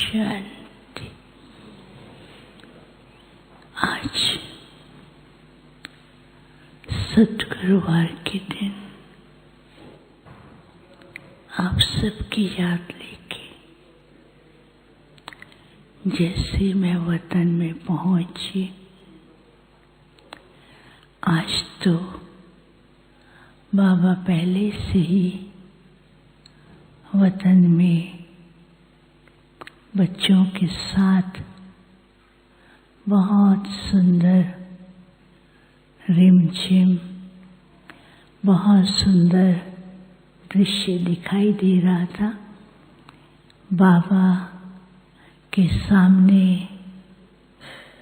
शांति। आज सद्गुरुवार के दिन आप सबकी याद लेके जैसे मैं वतन में पहुंची, आज तो बाबा पहले से ही वतन में बच्चों के साथ बहुत सुंदर रिमझिम बहुत सुंदर दृश्य दिखाई दे रहा था। बाबा के सामने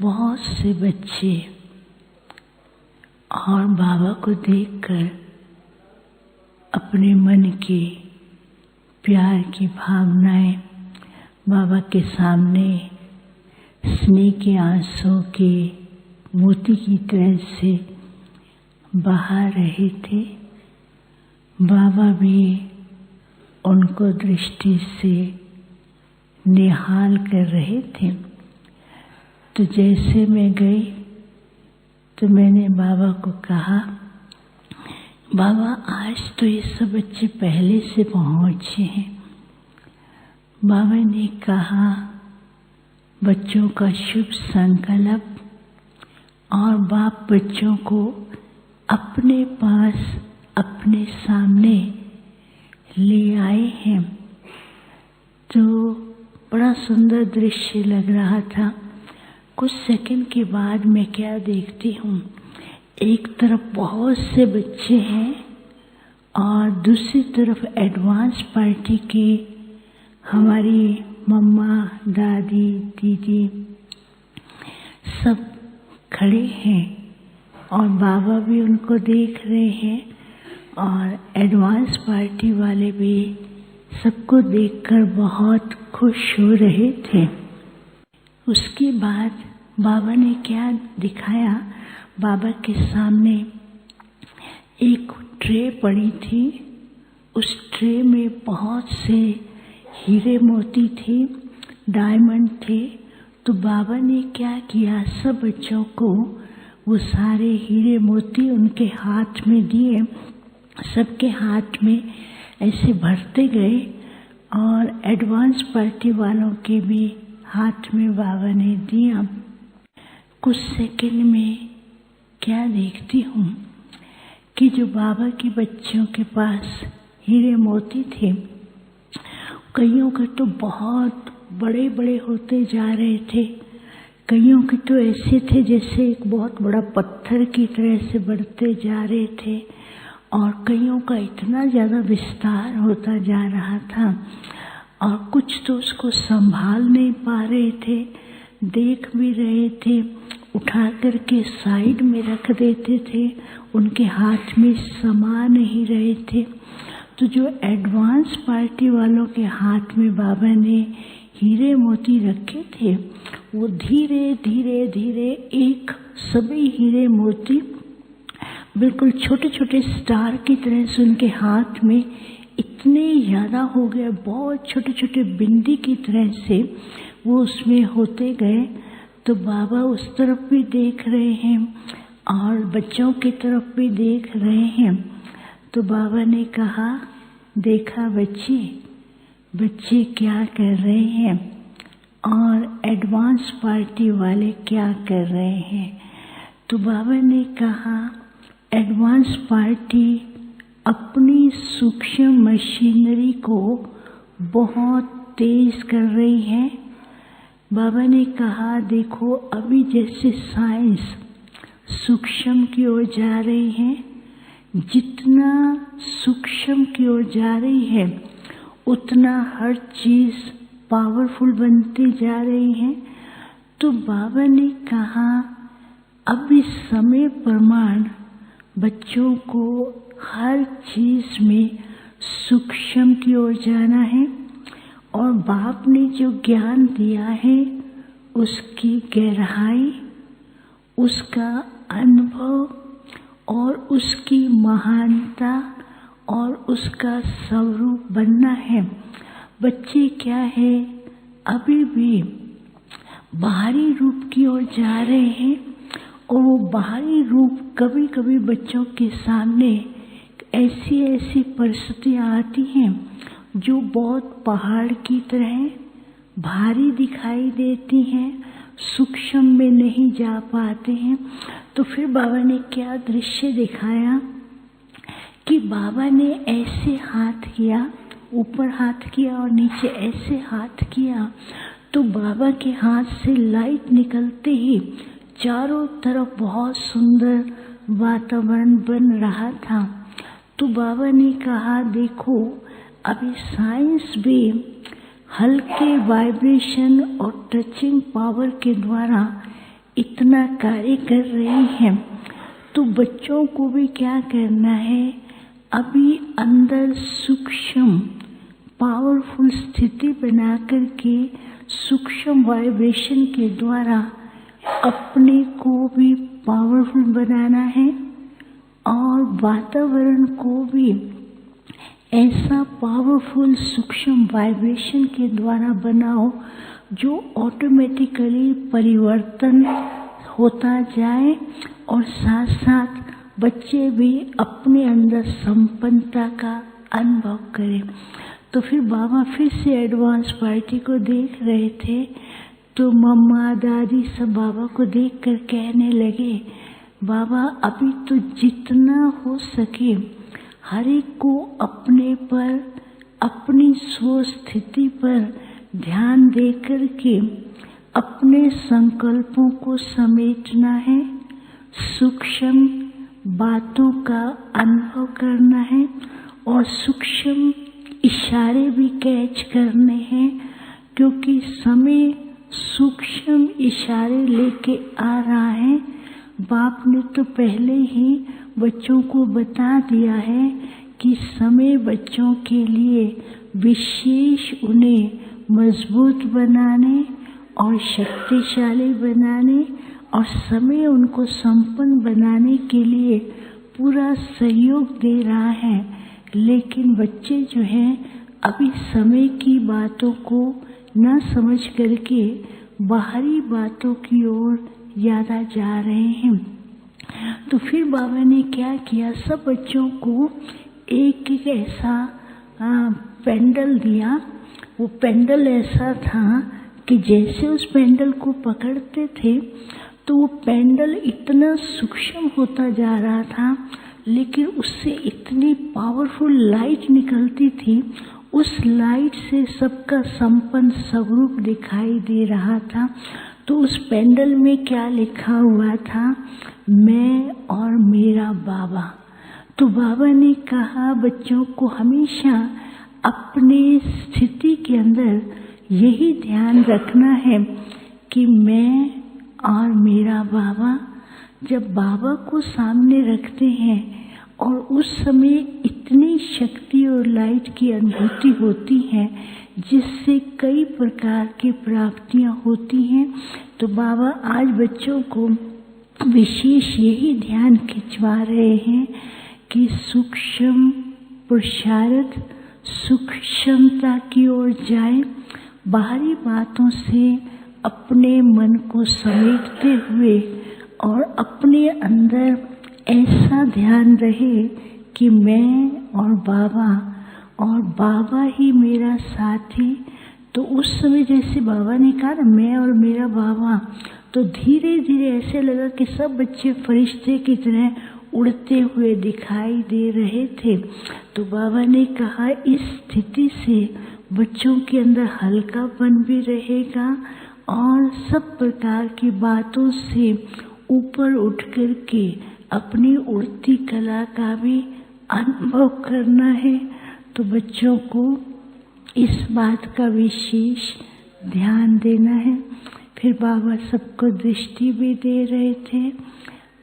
बहुत से बच्चे और बाबा को देखकर अपने मन की प्यार की भावनाएं बाबा के सामने स्नेह के आंसू के मोती की तरह से बहा रहे थे। बाबा भी उनको दृष्टि से निहाल कर रहे थे। तो जैसे मैं गई तो मैंने बाबा को कहा, बाबा आज तो ये सब बच्चे पहले से पहुंचे हैं। बाबा ने कहा, बच्चों का शुभ संकल्प और बाप बच्चों को अपने पास अपने सामने ले आए हैं। तो बड़ा सुंदर दृश्य लग रहा था। कुछ सेकंड के बाद मैं क्या देखती हूँ, एक तरफ बहुत से बच्चे हैं और दूसरी तरफ एडवांस पार्टी के हमारी मम्मा, दादी, दीदी सब खड़े हैं और बाबा भी उनको देख रहे हैं और एडवांस पार्टी वाले भी सबको देखकर बहुत खुश हो रहे थे। उसके बाद बाबा ने क्या दिखाया, बाबा के सामने एक ट्रे पड़ी थी। उस ट्रे में बहुत से हीरे मोती थे, डायमंड थे। तो बाबा ने क्या किया, सब बच्चों को वो सारे हीरे मोती उनके हाथ में दिए। सबके हाथ में ऐसे भरते गए और एडवांस पार्टी वालों के भी हाथ में बाबा ने दिया। कुछ सेकंड में क्या देखती हूँ कि जो बाबा के बच्चों के पास हीरे मोती थे, कईयों के तो बहुत बड़े बड़े होते जा रहे थे, कईयों के तो ऐसे थे जैसे एक बहुत बड़ा पत्थर की तरह से बढ़ते जा रहे थे और कईयों का इतना ज़्यादा विस्तार होता जा रहा था और कुछ तो उसको संभाल नहीं पा रहे थे, देख भी रहे थे, उठा करके साइड में रख देते थे, उनके हाथ में समा नहीं रहे थे। तो जो एडवांस पार्टी वालों के हाथ में बाबा ने हीरे मोती रखे थे, वो धीरे धीरे धीरे एक सभी हीरे मोती बिल्कुल छोटे छोटे स्टार की तरह से उनके हाथ में इतने ज़्यादा हो गए, बहुत छोटे छोटे बिंदी की तरह से वो उसमें होते गए। तो बाबा उस तरफ भी देख रहे हैं और बच्चों की तरफ भी देख रहे हैं। तो बाबा ने कहा, देखा बच्चे, बच्चे क्या कर रहे हैं और एडवांस पार्टी वाले क्या कर रहे हैं। तो बाबा ने कहा, एडवांस पार्टी अपनी सूक्ष्म मशीनरी को बहुत तेज कर रही है। बाबा ने कहा, देखो अभी जैसे साइंस सूक्ष्म की ओर जा रही है, जितना सूक्ष्म की ओर जा रही है उतना हर चीज़ पावरफुल बनती जा रही है। तो बाबा ने कहा, अब इस समय प्रमाण बच्चों को हर चीज़ में सूक्ष्म की ओर जाना है और बाप ने जो ज्ञान दिया है उसकी गहराई, उसका अनुभव और उसकी महानता और उसका स्वरूप बनना है। बच्चे क्या है, अभी भी बाहरी रूप की ओर जा रहे हैं और वो बाहरी रूप कभी कभी बच्चों के सामने ऐसी ऐसी परिस्थितियाँ आती हैं जो बहुत पहाड़ की तरह भारी दिखाई देती हैं, सूक्ष्म में नहीं जा पाते हैं। तो फिर बाबा ने क्या दृश्य दिखाया कि बाबा ने ऐसे हाथ किया, ऊपर हाथ किया और नीचे ऐसे हाथ किया, तो बाबा के हाथ से लाइट निकलते ही चारों तरफ बहुत सुंदर वातावरण बन रहा था। तो बाबा ने कहा, देखो अभी साइंस भी हल्के वाइब्रेशन और टचिंग पावर के द्वारा इतना कार्य कर रही है, तो बच्चों को भी क्या करना है, अभी अंदर सूक्ष्म पावरफुल स्थिति बना करके सूक्ष्म वाइब्रेशन के द्वारा अपने को भी पावरफुल बनाना है और वातावरण को भी ऐसा पावरफुल सूक्ष्म वाइब्रेशन के द्वारा बनाओ जो ऑटोमेटिकली परिवर्तन होता जाए और साथ साथ बच्चे भी अपने अंदर संपन्नता का अनुभव करें। तो फिर बाबा फिर से एडवांस पार्टी को देख रहे थे, तो मम्मा दादी सब बाबा को देख कर कहने लगे, बाबा अभी तो जितना हो सके हर एक को अपने पर, अपनी सोच स्थिति पर ध्यान दे कर के अपने संकल्पों को समेटना है, सूक्ष्म बातों का अनुभव करना है और सूक्ष्म इशारे भी कैच करने हैं, क्योंकि समय सूक्ष्म इशारे लेके आ रहा है। बाप ने तो पहले ही बच्चों को बता दिया है कि समय बच्चों के लिए विशेष उन्हें मजबूत बनाने और शक्तिशाली बनाने और समय उनको संपन्न बनाने के लिए पूरा सहयोग दे रहा है। लेकिन बच्चे जो हैं अभी समय की बातों को न समझ करके बाहरी बातों की ओर ज़्यादा जा रहे हैं। तो फिर बाबा ने क्या किया, सब बच्चों को एक एक ऐसा पेंडल दिया। वो पेंडल ऐसा था कि जैसे उस पेंडल को पकड़ते थे तो वो पेंडल इतना सूक्ष्म होता जा रहा था, लेकिन उससे इतनी पावरफुल लाइट निकलती थी, उस लाइट से सबका संपन्न स्वरूप दिखाई दे रहा था। तो उस पेंडल में क्या लिखा हुआ था, मैं और मेरा बाबा। तो बाबा ने कहा बच्चों को हमेशा अपने स्थिति के अंदर यही ध्यान रखना है कि मैं और मेरा बाबा। जब बाबा को सामने रखते हैं और उस समय इतनी शक्ति और लाइट की अनुभूति होती है जिससे कई प्रकार की प्राप्तियां होती हैं, तो बाबा आज बच्चों को विशेष यही ध्यान खिंचवा रहे हैं कि सूक्ष्म पुरुषार्थ सूक्ष्मता की ओर जाए, बाहरी बातों से अपने मन को समेटते हुए और अपने अंदर ऐसा ध्यान रहे कि मैं और बाबा ही मेरा साथी। तो उस समय जैसे बाबा ने कहा ना मैं और मेरा बाबा, तो धीरे धीरे ऐसे लगा कि सब बच्चे फरिश्ते की तरह उड़ते हुए दिखाई दे रहे थे। तो बाबा ने कहा इस स्थिति से बच्चों के अंदर हल्कापन भी रहेगा और सब प्रकार की बातों से ऊपर उठ कर के अपनी उड़ती कला का भी अनुभव करना है। तो बच्चों को इस बात का विशेष ध्यान देना है। फिर बाबा सबको दृष्टि भी दे रहे थे।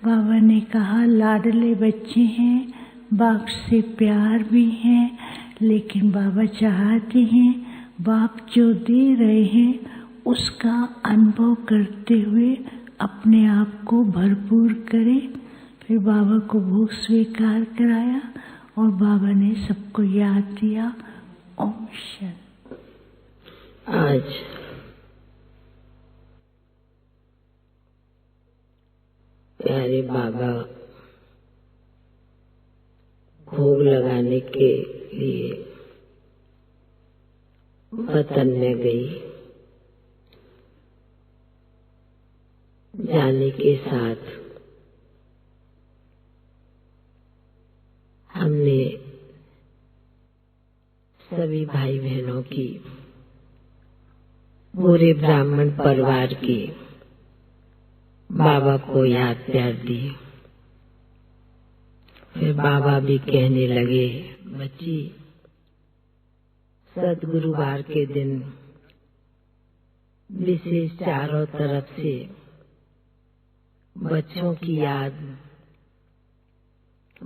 बाबा ने कहा लाडले बच्चे हैं, बाप से प्यार भी है, लेकिन बाबा चाहते हैं बाप जो दे रहे हैं उसका अनुभव करते हुए अपने आप को भरपूर करें। फिर बाबा को भोग स्वीकार कराया और बाबा ने सबको याद दिया। ओम शांति। आज वतन में गई। जाने के साथ हमने सभी भाई बहनों की, पूरे ब्राह्मण परिवार की बाबा को याद प्यार दी। फिर बाबा भी कहने लगे, बच्ची, सद्गुरुवार के दिन विशेष चारों तरफ से बच्चों की याद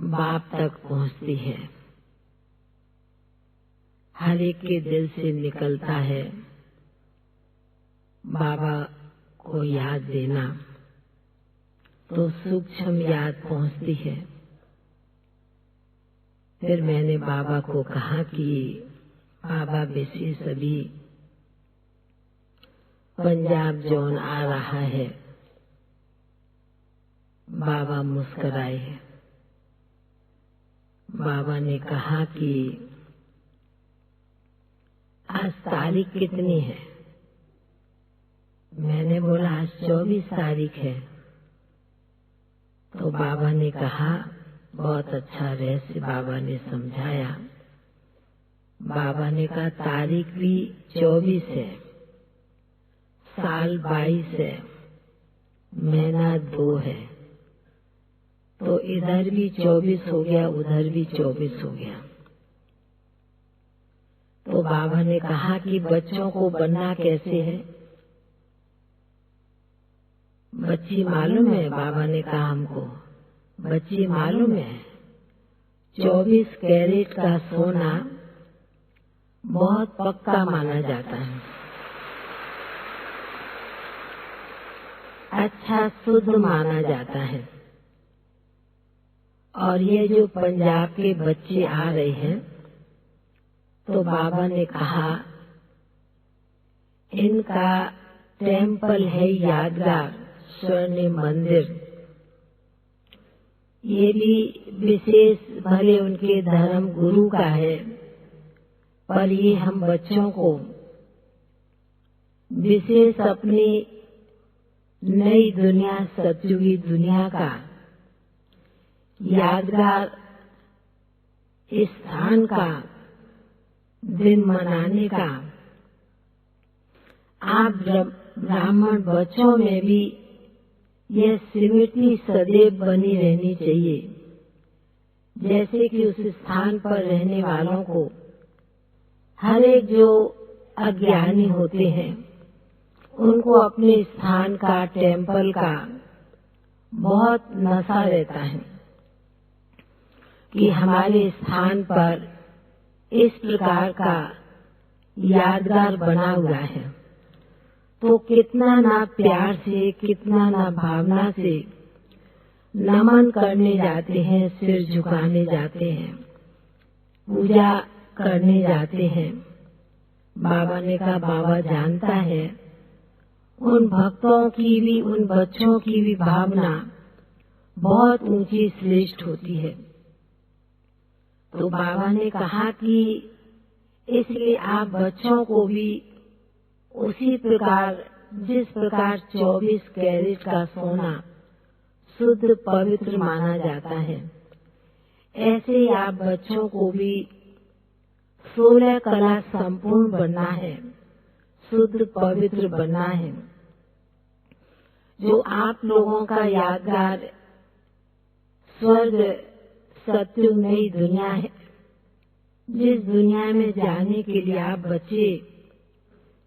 बाप तक पहुंचती है। हर एक के दिल से निकलता है बाबा को याद देना, तो सूक्ष्म याद पहुंचती है। फिर मैंने बाबा को कहा कि बाबा विशेष अभी पंजाब जोन आ रहा है। बाबा मुस्कुराए। बाबा ने कहा कि आज तारीख कितनी है? मैंने बोला आज 24 तारीख है। तो बाबा ने कहा, बहुत अच्छा रहस्य बाबा ने समझाया। बाबा ने कहा तारीख भी 24 है, साल 22 है, महीना 2 है, तो इधर भी 24 हो गया, उधर भी 24 हो गया। तो बाबा ने कहा कि बच्चों को बनना कैसे है? बच्ची मालूम है? बाबा ने कहा हमको, बच्ची मालूम है 24 कैरेट का सोना बहुत पक्का माना जाता है, अच्छा शुद्ध माना जाता है। और ये जो पंजाब के बच्चे आ रहे हैं, तो बाबा ने कहा इनका टेम्पल है यादगार स्वर्ण मंदिर। ये भी विशेष भले उनके धर्म गुरु का है, पर ये हम बच्चों को विशेष अपनी नई दुनिया, सतयुगी दुनिया का यादगार स्थान का दिन मनाने का आप ब्राह्मण बच्चों में भी यह स्मृति सदैव बनी रहनी चाहिए। जैसे कि उस स्थान पर रहने वालों को, हर एक जो अज्ञानी होते हैं, उनको अपने स्थान का, टेम्पल का बहुत नशा रहता है कि हमारे स्थान पर इस प्रकार का यादगार बना हुआ है। तो कितना ना प्यार से, कितना ना भावना से नमन करने जाते हैं, सिर झुकाने जाते हैं, पूजा करने जाते हैं। बाबा ने कहा बाबा जानता है उन भक्तों की भी, उन बच्चों की भी भावना बहुत ऊंची श्रेष्ठ होती है। तो बाबा ने कहा कि इसलिए आप बच्चों को भी उसी प्रकार, जिस प्रकार 24 कैरेट का सोना शुद्ध पवित्र माना जाता है, ऐसे ही आप बच्चों को भी 16 कला संपूर्ण बनना है, शुद्ध पवित्र बनना है। जो आप लोगों का यादगार स्वर्ग सत्य नई दुनिया है, जिस दुनिया में जाने के लिए आप बच्चे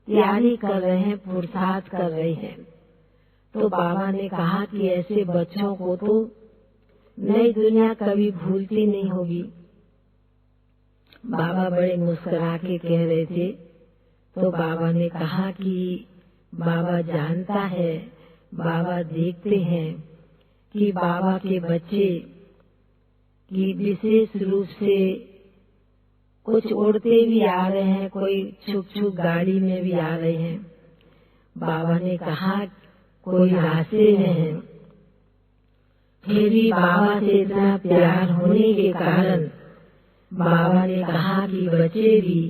तैयारी कर रहे हैं, पुरुषार्थ कर रहे हैं। तो बाबा ने कहा कि ऐसे बच्चों को तो नई दुनिया कभी भूलती नहीं होगी। बाबा बड़े मुस्कुरा के कह रहे थे। तो बाबा ने कहा कि बाबा जानता है, बाबा देखते हैं कि बाबा के बच्चे की विशेष रूप से कुछ उड़ते भी आ रहे हैं, कोई छुप छुप गाड़ी में भी आ रहे हैं। बाबा ने कहा कोई रास्ते में है, फिर भी बाबा से इतना प्यार होने के कारण बाबा ने कहा कि बच्चे भी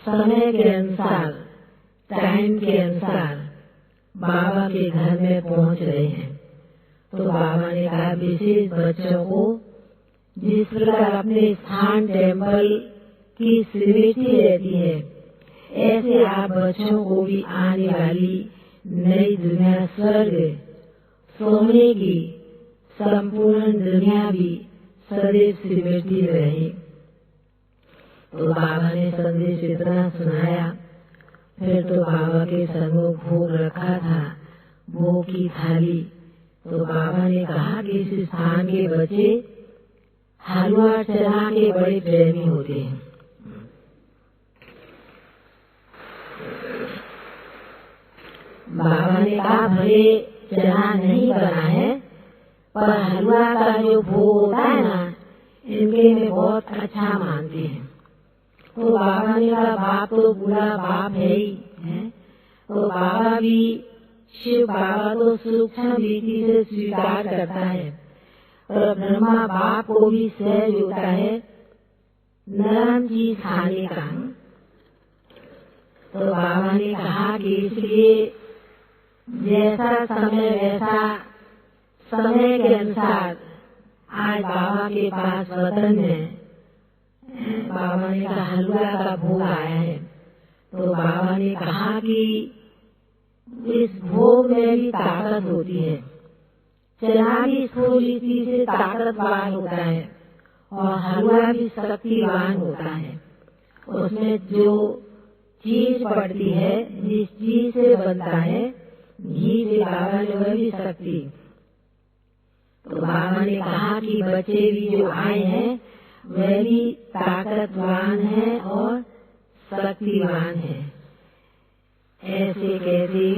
समय के अनुसार, टाइम के अनुसार बाबा के घर में पहुंच रहे हैं। तो बाबा ने कहा, विशेष बच्चों को जिस प्रकार अपने स्थान टेम्पल की स्मृति रहती है, ऐसे आप बच्चों को भी आने वाली नई दुनिया, स्वर्ग, सोने की संपूर्ण दुनिया भी सदैव स्मृति में रहे। तो बाबा ने संदेश इतना सुनाया। फिर तो बाबा के सम्मुख भोग रखा था, भोग की थाली। तो बाबा ने कहा कि इस स्थान के बच्चे हलवा चना के बड़े प्रेमी होते हैं। बाबा ने कहा, भले चना नहीं बना है, पर हलवा का जो भोग होता है ना, इनके में बहुत अच्छा मानते हैं। तो बाबा ने कहा, बाप तो पूरा बाप है ही है। तो बाबा भी, शिव बाबा तो सूक्ष्म रीति से स्वीकार करता है, और ब्रह्मा बाप को भी सहज होता है नरम चीज खाने का। तो बाबा ने कहा कि इसलिए जैसा समय वैसा समय के अनुसार आज बाबा के पास वतन में बाबा ने कहा हलवा का भोग आया है। तो बाबा ने कहा कि इस भोग में भी ताकत होती है। चना भी स्थूल रीति से ताकतवान होता है और हलवा भी शक्तिवान होता है। उसमें जो चीज पड़ती है, जिस चीज से बनता है, घी से बाबा ने वह भी शक्ति। तो बाबा ने कहा कि बच्चे भी जो आए हैं वह भी ताकतवान है और शक्तिवान है। ऐसे कहते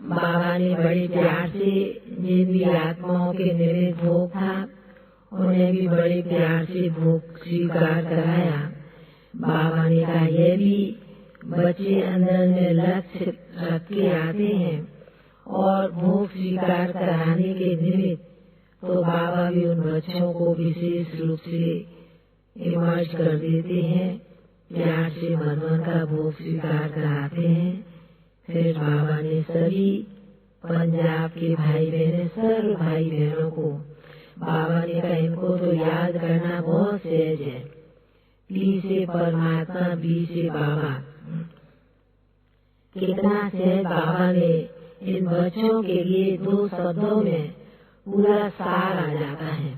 बाबा ने बड़े प्यार से जिन भी आत्माओं के निमित्त भोग था, उन्हें भी बड़े प्यार से भोग स्वीकार कराया। बाबा ने कहा, यह भी बच्चे अंदर में लक्ष्य रख के आते हैं और भोग स्वीकार कराने के निमित्त, तो बाबा भी उन बच्चों को विशेष रूप से इमर्ज कर देते हैं, प्यार से मनवन का भोग स्वीकार कराते हैं। फिर बाबा ने सभी पंजाब के भाई बहने, सर्व भाई बहनों को बाबा ने कहा, इनको तो याद करना बहुत सहज है। पी से परमात्मा, बी से बाबा। कितना सहज बाबा ने इन बच्चों के लिए 2 शब्दों में पूरा सार आ जाता है।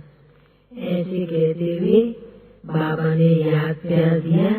ऐसे कहते हुए बाबा ने याद प्यार दिया।